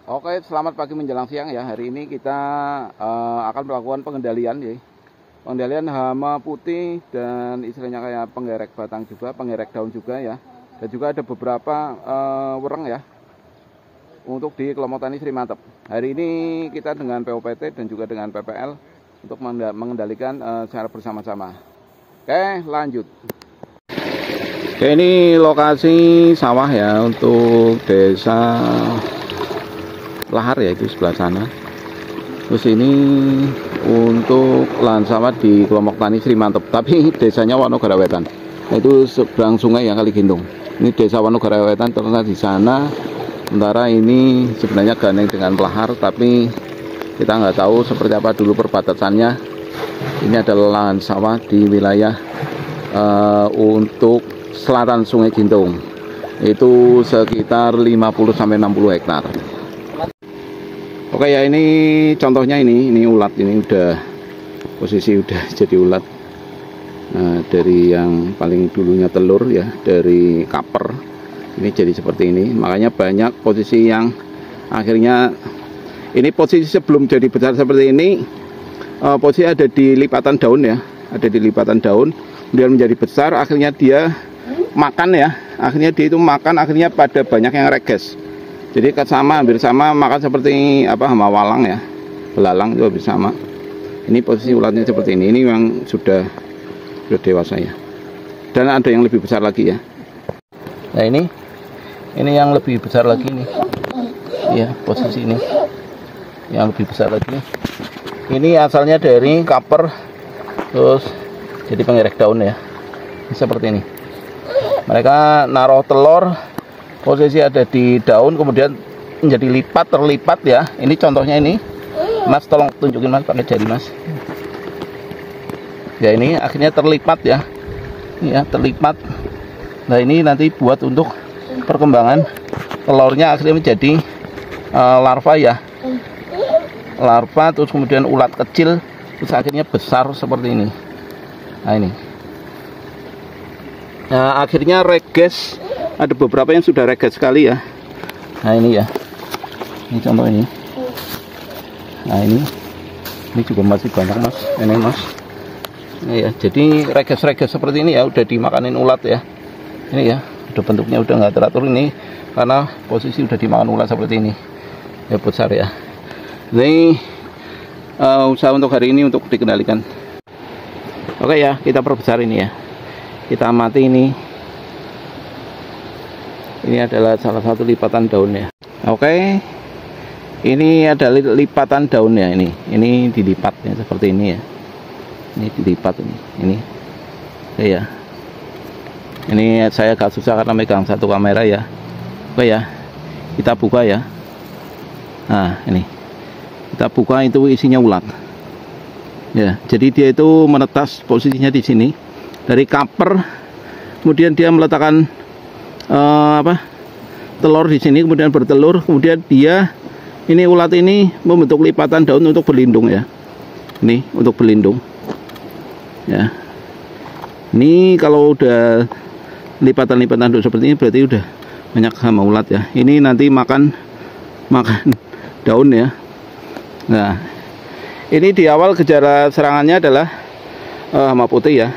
Oke, selamat pagi menjelang siang ya. Hari ini kita akan melakukan pengendalian ya. Pengendalian hama putih dan istilahnya kayak penggerek batang juga, penggerek daun juga ya. Dan juga ada beberapa wereng ya untuk di kelompok tani Sri Mantep. Hari ini kita dengan POPT dan juga dengan PPL untuk mengendalikan secara bersama-sama. Oke, lanjut. Oke, ini lokasi sawah ya untuk desa Lahar ya, itu sebelah sana. Terus ini untuk lahan sawah di kelompok tani Sri Mantep, tapi desanya Wanogara Wetan. Nah, itu seberang sungai ya, Kali Gendong. Ini desa Wanogara Wetan terletak di sana. Sementara ini sebenarnya gandeng dengan Lahar, tapi kita nggak tahu seperti apa dulu perbatasannya. Ini adalah lahan sawah di wilayah untuk selatan Sungai Gintung. Itu sekitar 50-60 hektar. Oke ya, ini contohnya ini ulat, ini udah posisi udah jadi ulat. Nah, dari yang paling dulunya telur ya, dari kaper ini jadi seperti ini. Makanya banyak posisi yang akhirnya ini posisi sebelum jadi besar seperti ini, posisi ada di lipatan daun ya, ada di lipatan daun, kemudian menjadi besar, akhirnya dia makan ya, akhirnya dia itu makan, akhirnya pada banyak yang reges. Jadi hampir sama makan seperti hama walang ya, belalang juga bisa sama. Ini posisi ulatnya seperti ini yang sudah dewasa ya. Dan ada yang lebih besar lagi ya. Nah ini yang lebih besar lagi nih. Ya, posisi ini yang lebih besar lagi. Ini asalnya dari kaper, terus jadi penggerek daun ya. Seperti ini. Mereka naruh telur, posisi ada di daun, kemudian menjadi terlipat ya. Ini contohnya ini, Mas, tolong tunjukin Mas pakai jari Mas. Ya, ini akhirnya terlipat ya. Ini ya, terlipat. Nah, ini nanti buat untuk perkembangan telurnya akhirnya menjadi larva ya. Larva, terus kemudian ulat kecil, terus akhirnya besar seperti ini. Nah, ini. Nah, akhirnya reges. Ada beberapa yang sudah reges sekali ya. Nah, ini ya. Ini contoh ini. Nah, ini juga masih banyak Mas. Ini Mas. Ini ya. Jadi reges-reges seperti ini ya, udah dimakanin ulat ya. Ini ya, udah bentuknya udah nggak teratur ini karena posisi udah dimakan ulat seperti ini. Ya, besar ya. Ini usaha untuk hari ini untuk dikendalikan. Oke ya, kita perbesar ini ya. Kita amati ini. Ini adalah salah satu lipatan daunnya. Oke, ini adalah lipatan daunnya ini. Ini dilipat ya, seperti ini ya. Ini dilipat ini. Ya. Ini saya agak susah karena megang satu kamera ya. Oke ya, kita buka ya. Nah, ini kita buka, itu isinya ulat. Ya, jadi dia itu menetas posisinya di sini dari kaper, kemudian dia meletakkan telur di sini, kemudian bertelur, kemudian dia ini ulat ini membentuk lipatan daun untuk berlindung ya. Ini untuk berlindung ya. Ini kalau udah lipatan-lipatan daun seperti ini berarti udah banyak hama ulat ya. Ini nanti makan daun ya. Nah, ini di awal gejala serangannya adalah hama putih ya.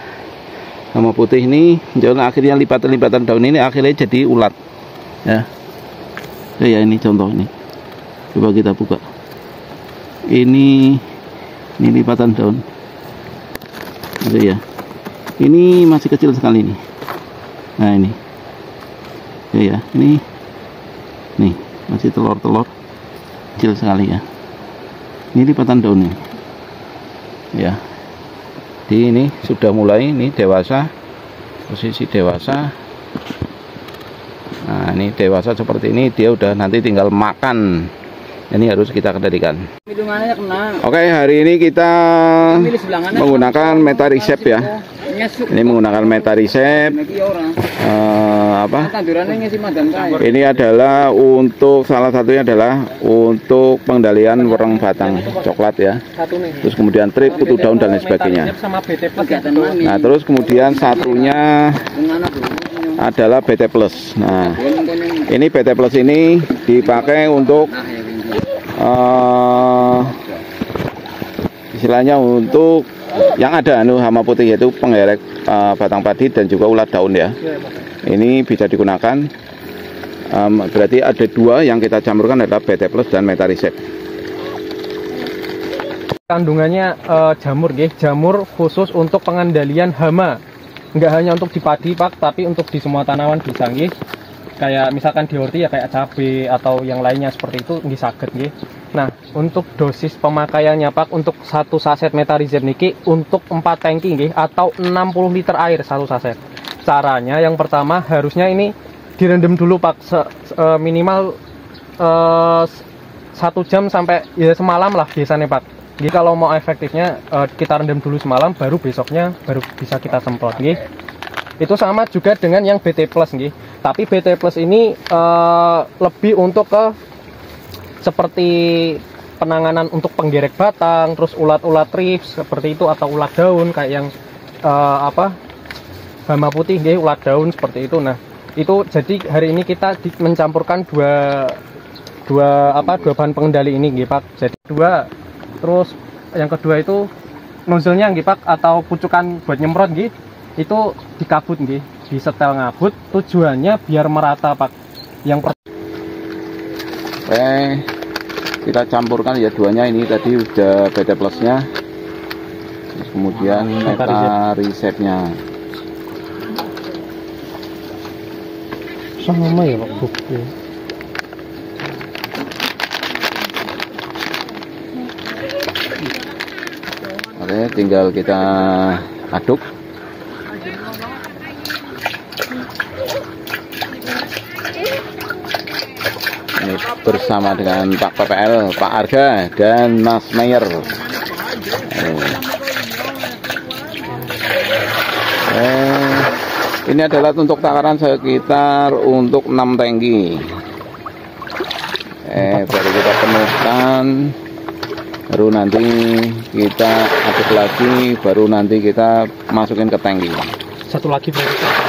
Hama putih ini akhirnya lipatan-lipatan daun ini akhirnya jadi ulat ya. Ya, ini contoh ini. Coba kita buka. Ini lipatan daun. Ya. Ini masih kecil sekali nih. Nah, ini. Ya, ini. Nih, masih telur-telur kecil sekali ya. Ini lipatan daun nih. Ya. Jadi ini sudah mulai ini dewasa, posisi dewasa. Nah, ini dewasa seperti ini, dia udah nanti tinggal makan. Ini harus kita kendalikan. Oke, hari ini kita menggunakan Metarisep ya. Ini menggunakan Metarisep. Ini adalah untuk, salah satunya adalah untuk pengendalian wereng batang coklat ya. Terus kemudian trip, kutu daun dan lain sebagainya. Nah, terus kemudian satunya adalah BT Plus. Nah, ini BT Plus ini dipakai untuk istilahnya untuk yang ada hama putih, yaitu penggerek batang padi dan juga ulat daun ya. Ini bisa digunakan. Berarti ada dua yang kita campurkan adalah BT Plus dan Metarisep. Kandungannya jamur, jamur khusus untuk pengendalian hama. Nggak hanya untuk di padi Pak, tapi untuk di semua tanaman bisa kayak misalkan di horti ya kayak cabai atau yang lainnya seperti itu saged nggih. Nah, untuk dosis pemakaiannya Pak, untuk satu saset Metarisep niki untuk 4 tangki nggih, atau 60 liter air satu saset. Caranya yang pertama harusnya ini direndam dulu Pak, minimal 1 jam sampai ya semalam lah biasanya Pak. Jadi kalau mau efektifnya kita rendam dulu semalam, baru besoknya baru bisa kita semprot nggih. Itu sama juga dengan yang BT Plus nggih. Tapi BT Plus ini lebih untuk ke seperti penanganan untuk penggerek batang, terus ulat-ulat trips seperti itu, atau ulat daun kayak yang hama putih nggih, ulat daun seperti itu. Nah, itu jadi hari ini kita mencampurkan dua bahan pengendali ini nggih Pak. Jadi dua. Terus yang kedua itu nozzle-nya nggih Pak, atau pucukan buat nyemprot nggih, itu dikabut nggih, disetel ngabut, tujuannya biar merata Pak. Yang kita campurkan ya duanya, ini tadi udah BT Plusnya, kemudian Metarisepnya. sama ya Pak. Oke, tinggal kita aduk. Ini bersama dengan Pak PPL, Pak Arga, dan Mas Mayer. Ini adalah untuk takaran sekitar untuk 6 tangki. Baru kita penuhkan, baru nanti kita aduk lagi, baru nanti kita masukin ke tangki. Satu lagi berarti.